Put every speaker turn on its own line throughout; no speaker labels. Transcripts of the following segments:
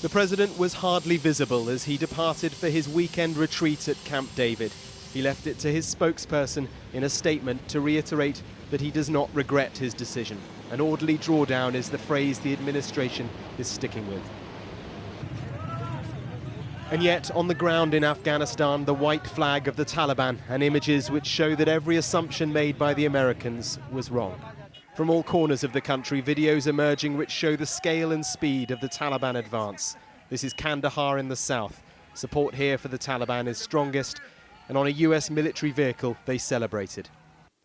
The president was hardly visible as he departed for his weekend retreat at Camp David. He left it to his spokesperson in a statement to reiterate that he does not regret his decision. An orderly drawdown is the phrase the administration is sticking with. And yet, on the ground in Afghanistan, the white flag of the Taliban and images which show that every assumption made by the Americans was wrong. From all corners of the country, videos emerging which show the scale and speed of the Taliban advance. This is Kandahar in the south. Support here for the Taliban is strongest, and on a US military vehicle they celebrated.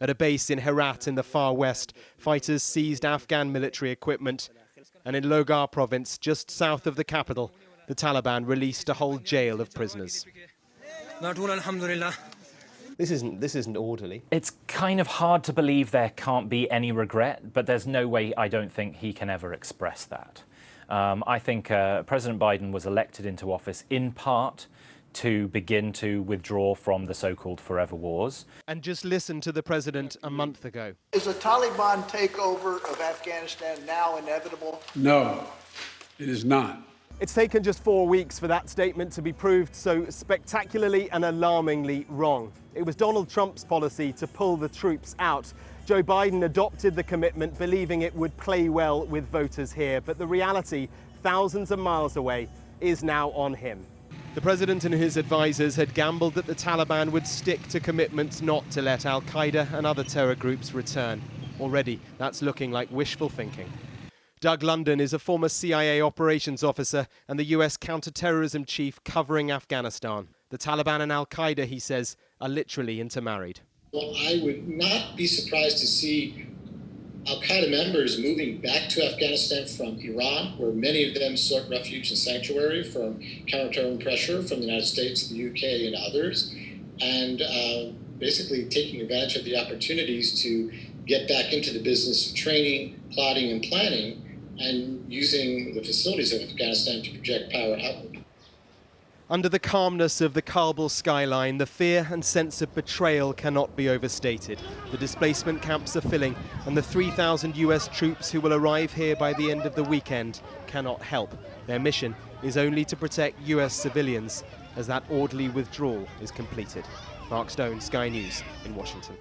At a base in Herat in the far west, fighters seized Afghan military equipment. And in Logar province, just south of the capital, the Taliban released a whole jail of prisoners. This isn't orderly.
It's kind of hard to believe there can't be any regret, but there's no way I don't think he can ever express that. I think President Biden was elected into office in part to begin to withdraw from the so-called forever wars.
And just listen to the president a month ago.
Is a Taliban takeover of Afghanistan now inevitable?
No, it is not.
It's taken just 4 weeks for that statement to be proved so spectacularly and alarmingly wrong. It was Donald Trump's policy to pull the troops out. Joe Biden adopted the commitment, believing it would play well with voters here. But the reality, thousands of miles away, is now on him. The president and his advisors had gambled that the Taliban would stick to commitments not to let al-Qaeda and other terror groups return. Already, that's looking like wishful thinking. Doug London is a former CIA operations officer and the US counterterrorism chief covering Afghanistan. The Taliban and al-Qaeda, he says, are literally intermarried.
Well, I would not be surprised to see al-Qaeda members moving back to Afghanistan from Iran, where many of them sought refuge and sanctuary from counterterrorism pressure from the United States, the UK, and others, and basically taking advantage of the opportunities to get back into the business of training, plotting, and planning, and using the facilities of Afghanistan to project power outward.
Under the calmness of the Kabul skyline, the fear and sense of betrayal cannot be overstated. The displacement camps are filling, and the 3,000 US troops who will arrive here by the end of the weekend cannot help. Their mission is only to protect US civilians as that orderly withdrawal is completed. Mark Stone, Sky News in Washington.